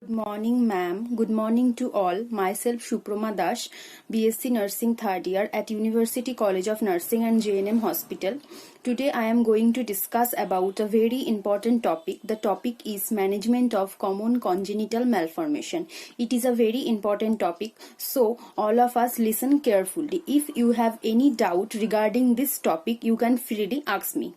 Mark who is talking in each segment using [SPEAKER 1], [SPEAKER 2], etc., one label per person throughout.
[SPEAKER 1] Good morning, ma'am. Good morning to all. Myself, Shuproma Dash, BSc Nursing third year at University College of Nursing and JNM Hospital. Today, I am going to discuss about a very important topic. The topic is management of common congenital malformation. It is a very important topic, so all of us listen carefully. If you have any doubt regarding this topic, you can freely ask me.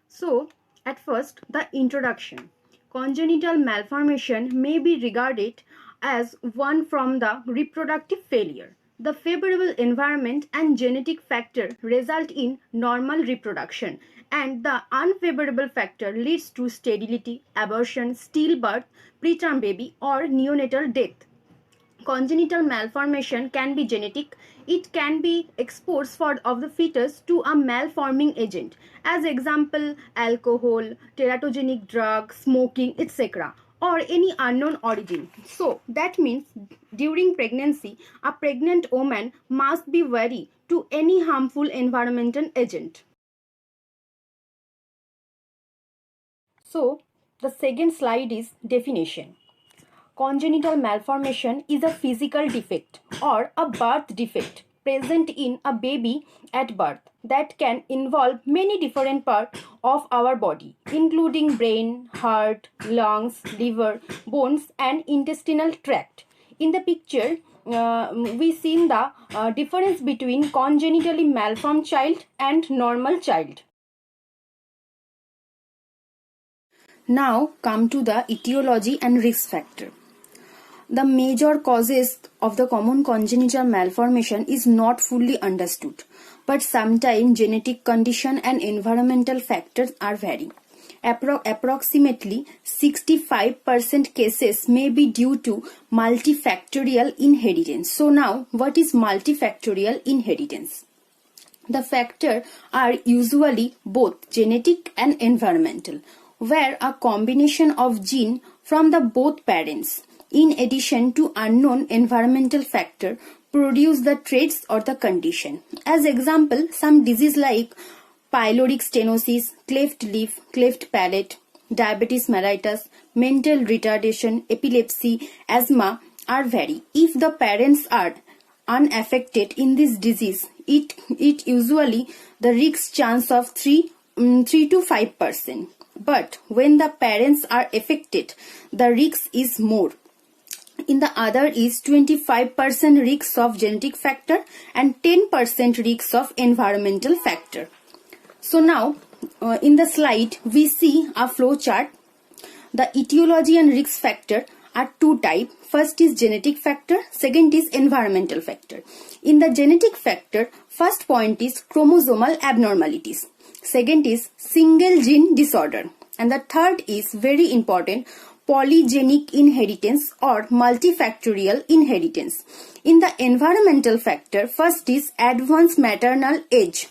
[SPEAKER 1] So, at first, the introduction. Congenital malformation may be regarded as one from the reproductive failure. The favorable environment and genetic factor result in normal reproduction, and the unfavorable factor leads to sterility, abortion, stillbirth, preterm baby, or neonatal death. Congenital malformation can be genetic. It can be exposed of the fetus to a malforming agent. As example, alcohol, teratogenic drug, smoking, etc. or any unknown origin. So that means during pregnancy, a pregnant woman must be wary to any harmful environmental agent. So the second slide is definition. Congenital malformation is a physical defect or a birth defect present in a baby at birth that can involve many different parts of our body, including brain, heart, lungs, liver, bones, and intestinal tract. In the picture, we seen the difference between congenitally malformed child and normal child. Now come to the etiology and risk factor. The major causes of the common congenital malformation is not fully understood, but sometimes genetic condition and environmental factors are vary. Approximately 65% cases may be due to multifactorial inheritance. So now, what is multifactorial inheritance? The factors are usually both genetic and environmental, where a combination of gene from the both parents in addition to unknown environmental factor produce the traits or the condition. As example, some disease like pyloric stenosis, cleft lip, cleft palate, diabetes mellitus, mental retardation, epilepsy, asthma are vary. If the parents are unaffected in this disease, it usually the risk chance of 3 to 5%. But when the parents are affected, the risk is more. In the other is 25% risk of genetic factor and 10% risk of environmental factor. So now in the slide we see a flow chart. The etiology and risk factor are two types. First is genetic factor, second is environmental factor. In the genetic factor, first point is chromosomal abnormalities. Second is single gene disorder. And the third is very important, polygenic inheritance or multifactorial inheritance. In the environmental factor, first is advanced maternal age.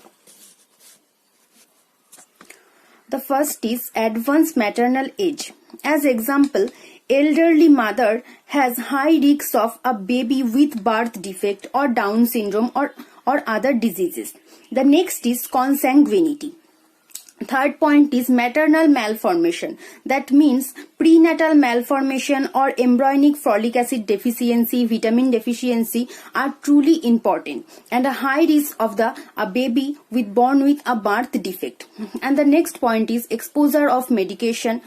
[SPEAKER 1] The first is advanced maternal age. As example, elderly mother has high risk of a baby with birth defect or Down syndrome or other diseases. The next is consanguinity. Third point is maternal malformation. That means prenatal malformation or embryonic folic acid deficiency, vitamin deficiency are truly important and a high risk of a baby born with a birth defect. And the next point is exposure of medication,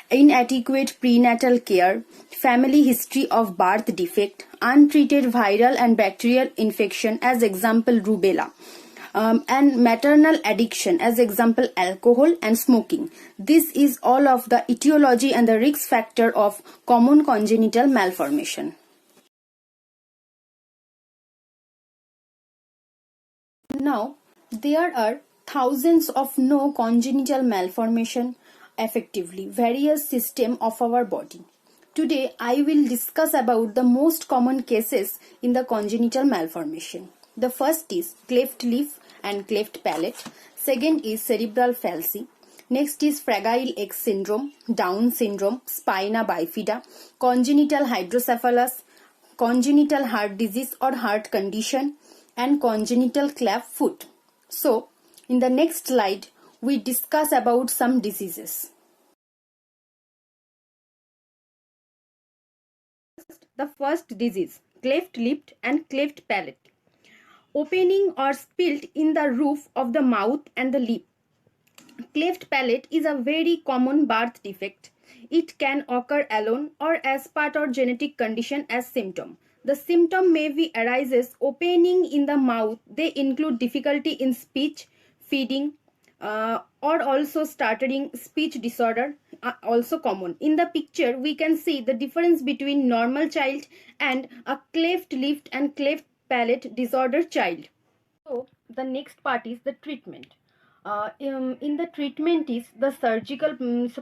[SPEAKER 1] inadequate prenatal care, family history of birth defect, untreated viral and bacterial infection, as example rubella. And maternal addiction, as example alcohol and smoking. This is all of the etiology and the risk factor of common congenital malformation. Now, there are thousands of no congenital malformation effectively various system of our body. Today, I will discuss about the most common cases in the congenital malformation. The first is cleft lip and cleft palate. Second is cerebral palsy. Next is Fragile X syndrome, Down syndrome, spina bifida, congenital hydrocephalus, congenital heart disease or heart condition, and congenital club foot. So, in the next slide, we discuss about some diseases. The first disease, cleft lip and cleft palate. Opening or split in the roof of the mouth and the lip. Cleft palate is a very common birth defect. It can occur alone or as part of genetic condition as symptom. The symptom may be arises opening in the mouth. They include difficulty in speech, feeding, or also stuttering, speech disorder, also common. In the picture, we can see the difference between normal child and a cleft lip and cleft palate disorder child. So the next part is the treatment. In the treatment is the surgical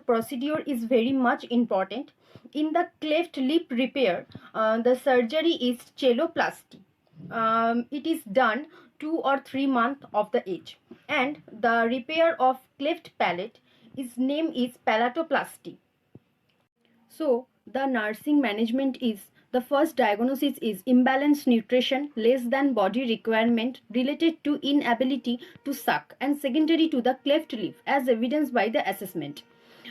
[SPEAKER 1] procedure is very much important. In the cleft lip repair, the surgery is cheiloplasty. It is done 2 or 3 months of the age, and the repair of cleft palate is name is palatoplasty. So the nursing management is the first diagnosis is imbalanced nutrition, less than body requirement related to inability to suck, and secondary to the cleft lip as evidenced by the assessment.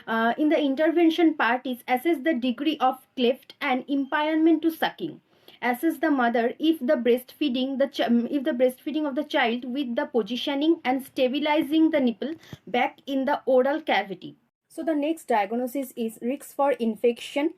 [SPEAKER 1] In the intervention part is assess the degree of cleft and impairment to sucking. Assess the mother if the breastfeeding of the child with the positioning and stabilizing the nipple back in the oral cavity. So the next diagnosis is risk for infection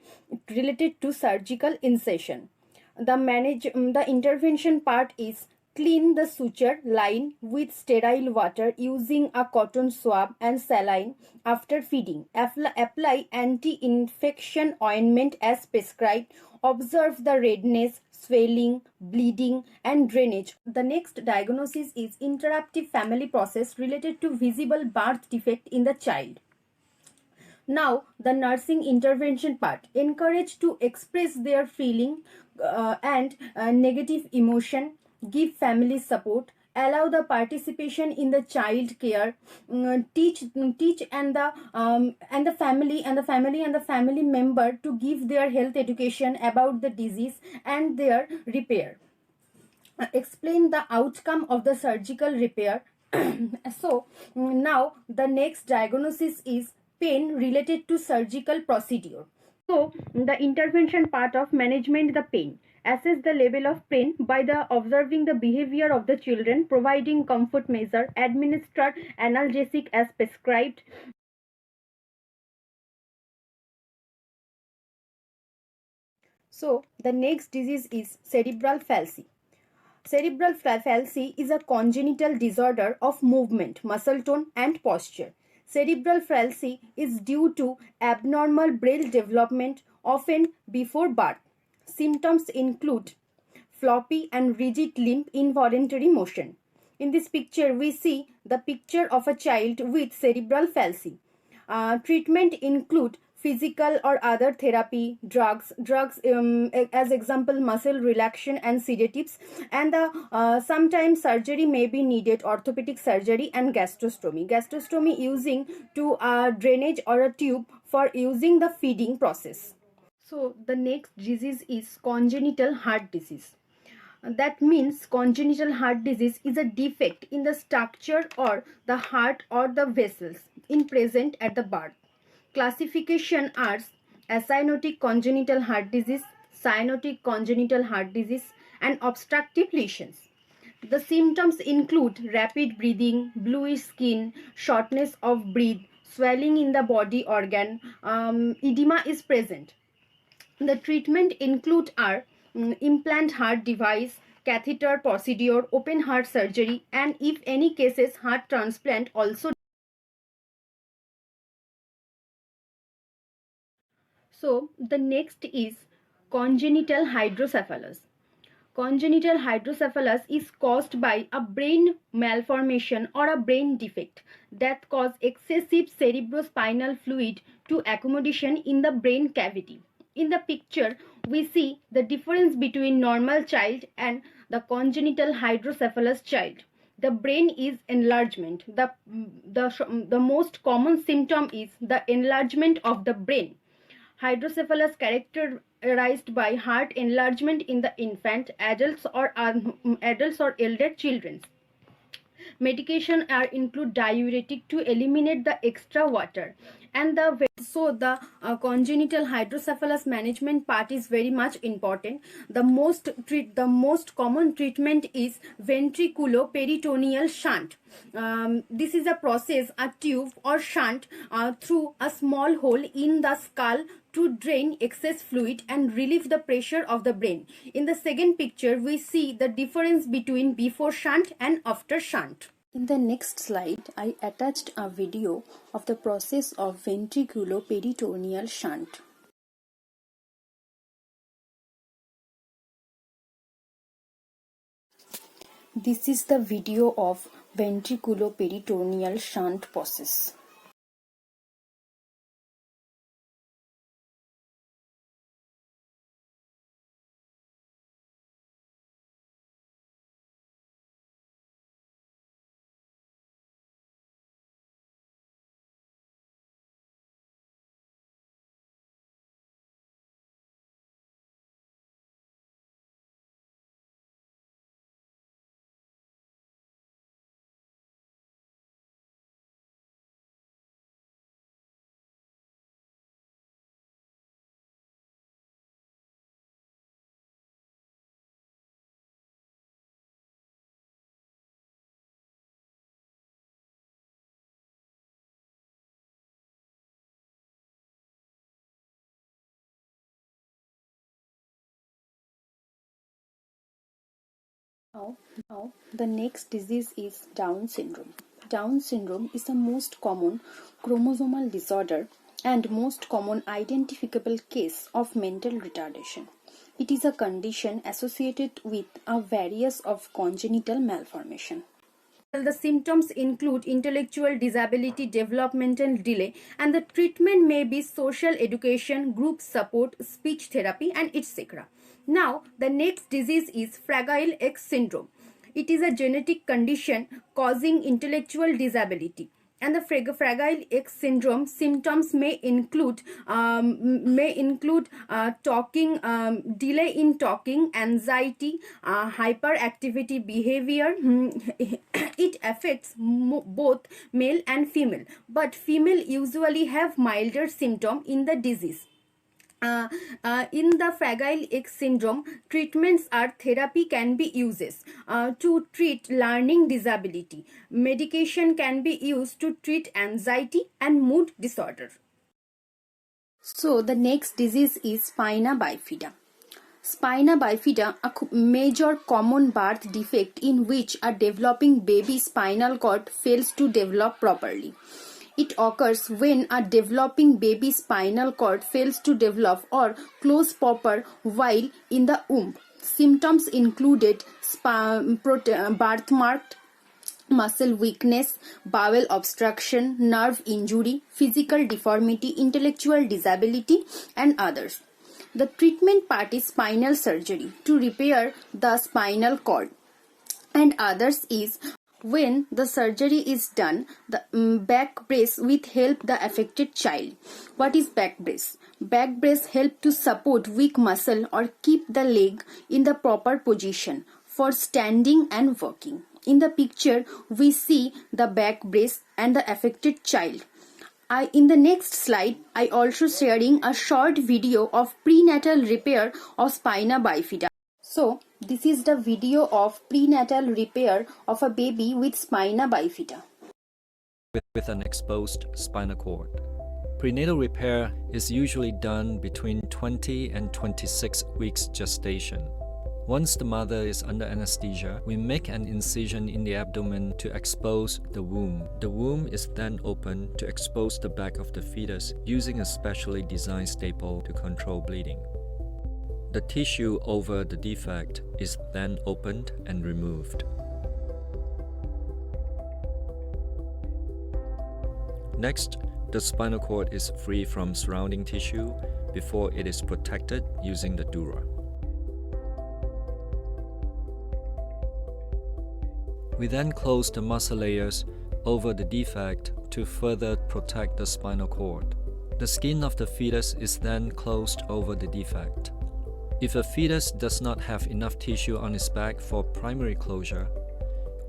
[SPEAKER 1] related to surgical incision. The intervention part is clean the suture line with sterile water using a cotton swab and saline after feeding. Apply anti-infection ointment as prescribed. Observe the redness, swelling, bleeding, and drainage. The next diagnosis is interruptive family process related to visible birth defect in the child. Now, the nursing intervention part. Encourage to express their feeling and negative emotion. Give family support. Allow the participation in the child care. Teach and the family member to give their health education about the disease and their repair. Explain the outcome of the surgical repair. So now the next diagnosis is pain related to surgical procedure. So the intervention part of management the pain. Assess the level of pain by the observing the behavior of the children, providing comfort measure, administer analgesic as prescribed. So the next disease is cerebral palsy. Cerebral palsy is a congenital disorder of movement, muscle tone, and posture. Cerebral palsy is due to abnormal brain development, often before birth. Symptoms include floppy and rigid limb involuntary motion. In this picture, we see the picture of a child with cerebral palsy. Treatment include physical or other therapy, drugs as example muscle relaxation and sedatives, and sometimes surgery may be needed, orthopedic surgery and gastrostomy using to drainage or a tube for using the feeding process. So the next disease is congenital heart disease. That means congenital heart disease is a defect in the structure or the heart or the vessels in present at the birth. Classification are acyanotic congenital heart disease, cyanotic congenital heart disease, and obstructive lesions. The symptoms include rapid breathing, bluish skin, shortness of breath, swelling in the body organ, edema is present. The treatment include implant heart device, catheter procedure, open heart surgery, and if any cases heart transplant also. So the next is congenital hydrocephalus. Congenital hydrocephalus is caused by a brain malformation or a brain defect that cause excessive cerebrospinal fluid to accommodation in the brain cavity. In the picture, we see the difference between normal child and the congenital hydrocephalus child. The brain is enlargement. The most common symptom is the enlargement of the brain. Hydrocephalus characterized by heart enlargement in the infant, adults or elder children. Medication include diuretic to eliminate the extra water and the congenital hydrocephalus management part is very much important. The most common treatment is ventriculoperitoneal shunt. This is a process, a tube or shunt through a small hole in the skull to drain excess fluid and relieve the pressure of the brain. In the second picture, we see the difference between before shunt and after shunt. In the next slide, I attached a video of the process of ventriculoperitoneal shunt. This is the video of ventriculoperitoneal shunt process. Now, the next disease is Down syndrome. Down syndrome is the most common chromosomal disorder and most common identifiable case of mental retardation. It is a condition associated with a various of congenital malformation. The symptoms include intellectual disability, developmental delay, and the treatment may be social education, group support, speech therapy, and etc. Now, the next disease is Fragile X syndrome. It is a genetic condition causing intellectual disability. And the Fragile X syndrome symptoms may include talking, delay in talking, anxiety, hyperactivity behavior. It affects both male and female, but female usually have milder symptom in the disease. In the Fragile X syndrome, treatments are therapy can be uses to treat learning disability. Medication can be used to treat anxiety and mood disorder. So the next disease is spina bifida. Spina bifida, a major common birth defect in which a developing baby spinal cord fails to develop properly. It occurs when a developing baby spinal cord fails to develop or close proper while in the womb. Symptoms included birthmark, muscle weakness, bowel obstruction, nerve injury, physical deformity, intellectual disability, and others. The treatment part is spinal surgery to repair the spinal cord, and others is when the surgery is done, the back brace will help the affected child. What is back brace? Back brace help to support weak muscle or keep the leg in the proper position for standing and walking. In the picture, we see the back brace and the affected child. In the next slide, I also sharing a short video of prenatal repair of spina bifida. So, this is the video of prenatal repair of a baby with spina bifida.
[SPEAKER 2] With an exposed spinal cord. Prenatal repair is usually done between 20 and 26 weeks gestation. Once the mother is under anesthesia, we make an incision in the abdomen to expose the womb. The womb is then opened to expose the back of the fetus using a specially designed staple to control bleeding. The tissue over the defect is then opened and removed. Next, the spinal cord is free from surrounding tissue before it is protected using the dura. We then close the muscle layers over the defect to further protect the spinal cord. The skin of the fetus is then closed over the defect. If a fetus does not have enough tissue on its back for primary closure,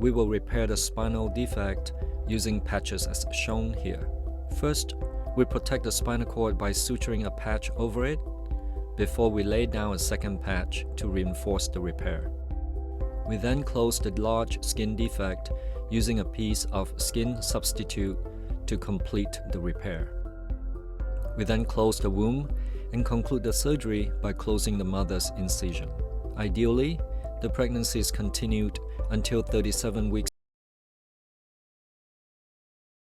[SPEAKER 2] we will repair the spinal defect using patches as shown here. First, We protect the spinal cord by suturing a patch over it before we lay down a second patch to reinforce the repair. We then close the large skin defect using a piece of skin substitute to complete the repair. We then close the womb and conclude the surgery by closing the mother's incision. Ideally, the pregnancy is continued until 37 weeks.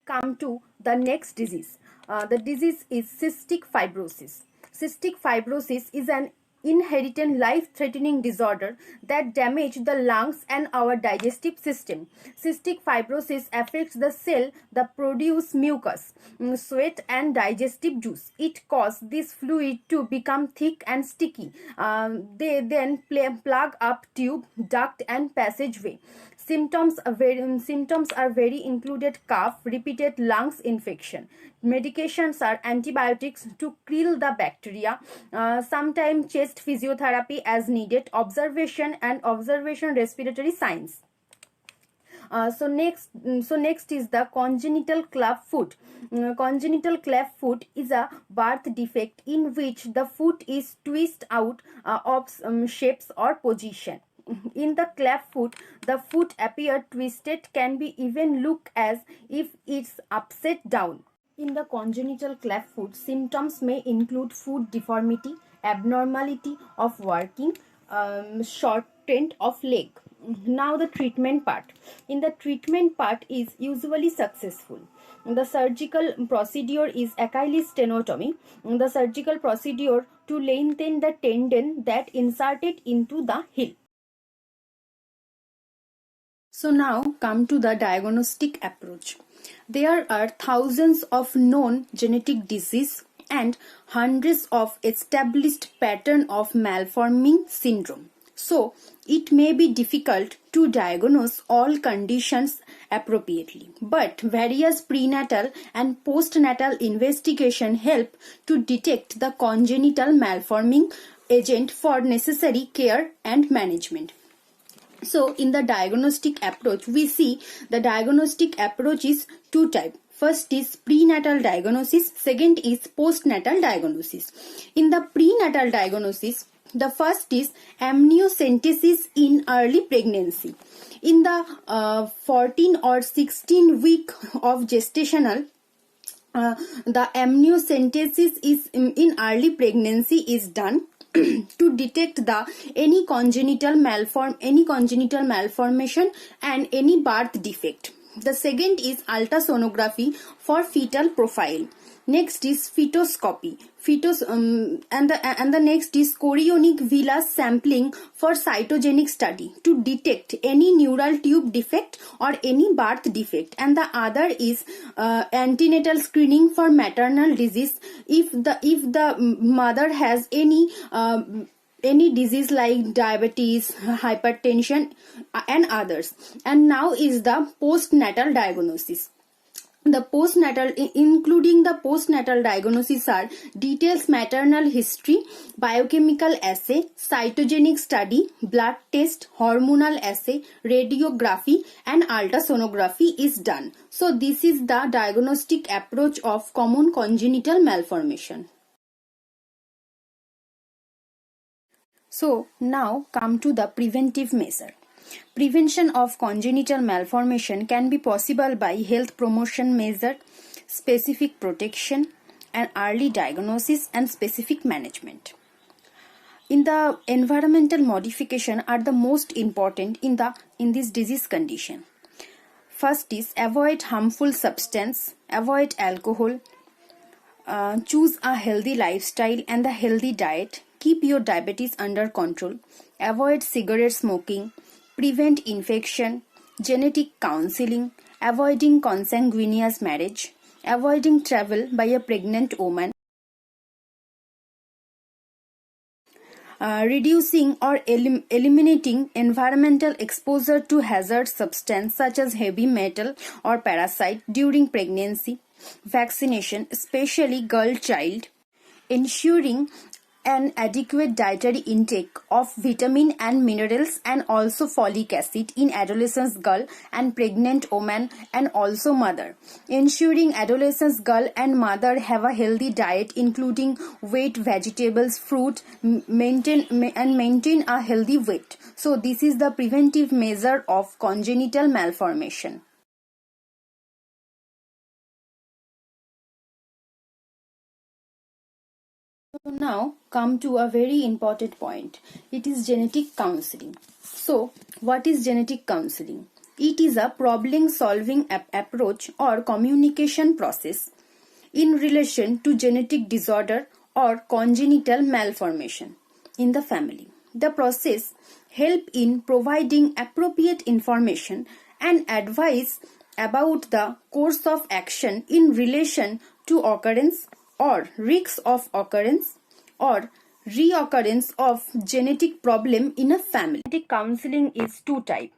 [SPEAKER 1] Come to the next disease. The disease is cystic fibrosis. Cystic fibrosis is an inherited life-threatening disorder that damages the lungs and our digestive system. Cystic fibrosis affects the cell that produce mucus, sweat and digestive juice. It causes this fluid to become thick and sticky. They then plug up tube, duct and passageway. Symptoms are very included cough, repeated lungs infection. Medications are antibiotics to kill the bacteria. Sometimes chest physiotherapy as needed. Observation respiratory signs. So next is the congenital club foot. Congenital club foot is a birth defect in which the foot is twisted out of shapes or position. In the club foot, the foot appear twisted, can be even look as if it's upside down. In the congenital club foot, symptoms may include foot deformity, abnormality of working, shortened of leg. Now the treatment part. In the treatment part is usually successful. The surgical procedure is Achilles tenotomy. The surgical procedure to lengthen the tendon that inserted into the heel. So now come to the diagnostic approach. There are thousands of known genetic diseases and hundreds of established pattern of malforming syndrome. So it may be difficult to diagnose all conditions appropriately, but various prenatal and postnatal investigation help to detect the congenital malforming agent for necessary care and management. So in the diagnostic approach, we see the diagnostic approach is two types. First is prenatal diagnosis, second is postnatal diagnosis. In the prenatal diagnosis, the first is amniocentesis in early pregnancy. In the 14 or 16 week of gestational, the amniocentesis is in early pregnancy is done to detect any congenital malformation and any birth defect. The second is ultrasonography for fetal profile. Next is fetoscopy. And the next is chorionic villus sampling for cytogenic study to detect any neural tube defect or any birth defect. And the other is antenatal screening for maternal disease if the mother has any disease like diabetes, hypertension and others. And now is the postnatal diagnosis. Including the postnatal diagnosis are details maternal history, biochemical assay, cytogenic study, blood test, hormonal assay, radiography and ultrasonography is done. So this is the diagnostic approach of common congenital malformation. So now come to the preventive measure. Prevention of congenital malformation can be possible by health promotion measure, specific protection, and early diagnosis and specific management. In the environmental modification are the most important in this disease condition. First is avoid harmful substance, avoid alcohol, choose a healthy lifestyle and a healthy diet, keep your diabetes under control, avoid cigarette smoking, prevent infection, genetic counseling, avoiding consanguineous marriage, avoiding travel by a pregnant woman, reducing or eliminating environmental exposure to hazard substance such as heavy metal or parasite during pregnancy, vaccination, especially girl child, ensuring an adequate dietary intake of vitamin and minerals and also folic acid in adolescent girl and pregnant woman and also mother. Ensuring adolescent girl and mother have a healthy diet including wheat, vegetables, fruit, maintain a healthy weight. So this is the preventive measure of congenital malformation. So now come to a very important point. It is genetic counseling. So what is genetic counseling? It is a problem solving approach or communication process in relation to genetic disorder or congenital malformation in the family. The process help in providing appropriate information and advice about the course of action in relation to occurrence or risks of occurrence or reoccurrence of genetic problem in a family. Genetic counseling is two types.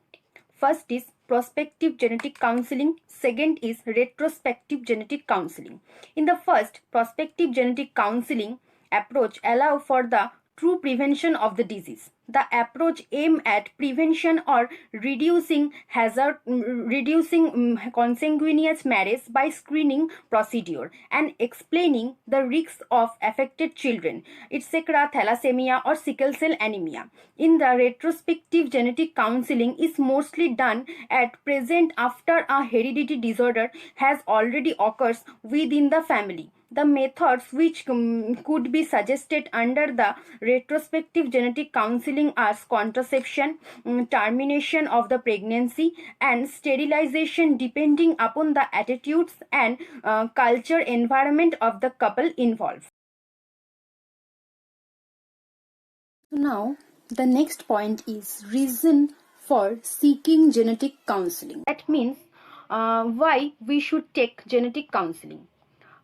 [SPEAKER 1] First is prospective genetic counseling. Second is retrospective genetic counseling. In the first, prospective genetic counseling approach allow for the true prevention of the disease. The approach aim at prevention or reducing hazard, consanguineous marriage by screening procedure and explaining the risks of affected children, etc., thalassemia or sickle cell anemia. In the retrospective genetic counseling is mostly done at present after a hereditary disorder has already occurs within the family. The methods which could be suggested under the retrospective genetic counseling are contraception, termination of the pregnancy, and sterilization depending upon the attitudes and culture environment of the couple involved. Now, the next point is reason for seeking genetic counseling. That means why we should take genetic counseling.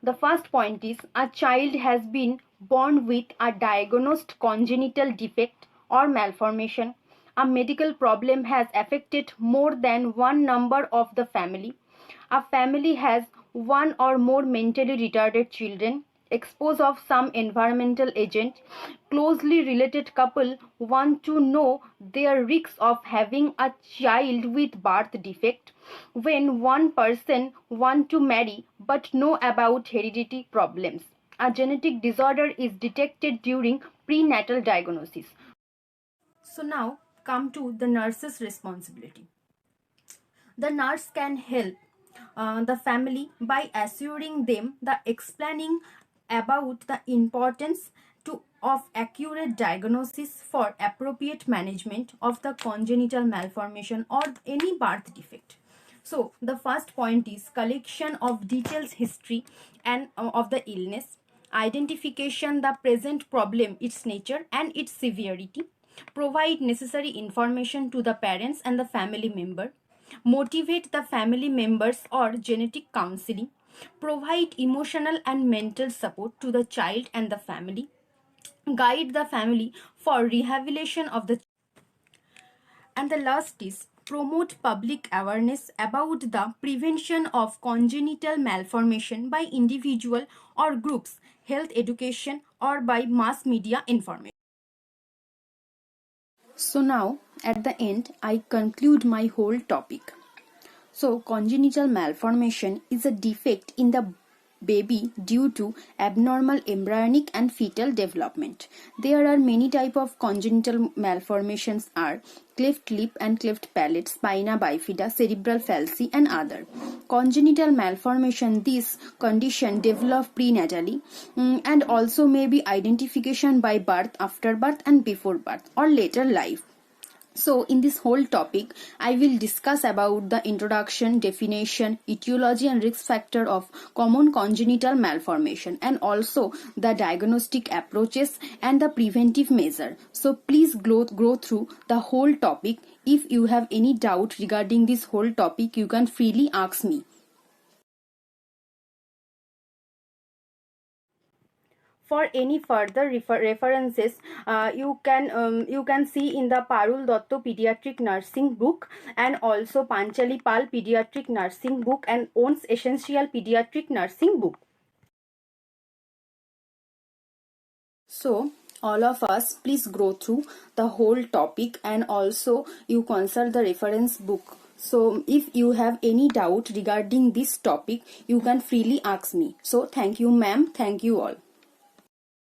[SPEAKER 1] The first point is a child has been born with a diagnosed congenital defect or malformation. A medical problem has affected more than one member of the family. A family has one or more mentally retarded children exposed of some environmental agent. Closely related couple want to know their risks of having a child with birth defect. When one person want to marry but know about hereditary problems, a genetic disorder is detected during prenatal diagnosis. So now come to the nurse's responsibility. The nurse can help the family by assuring them the explaining about the importance of accurate diagnosis for appropriate management of the congenital malformation or any birth defect. So the first point is collection of details history and of the illness, identification the present problem, its nature and its severity, provide necessary information to the parents and the family member, motivate the family members or genetic counseling, provide emotional and mental support to the child and the family, guide the family for rehabilitation of the. And the last is promote public awareness about the prevention of congenital malformation by individual or groups, health education or by mass media information. So now at the end I conclude my whole topic. So congenital malformation is a defect in the baby due to abnormal embryonic and fetal development. There are many types of congenital malformations are cleft lip and cleft palate, spina bifida, cerebral palsy and other. Congenital malformation, this condition develop prenatally and also may be identification by birth, after birth and before birth or later life. So in this whole topic, I will discuss about the introduction, definition, etiology and risk factor of common congenital malformation and also the diagnostic approaches and the preventive measure. So please go through the whole topic. If you have any doubt regarding this whole topic, you can freely ask me. For any further references, you can see in the Parul Dotto Pediatric Nursing book and also Panchali Pal Pediatric Nursing book and Owens Essential Pediatric Nursing book. So all of us please go through the whole topic, and also you consult the reference book. So if you have any doubt regarding this topic, you can freely ask me. So thank you, ma'am. Thank you all.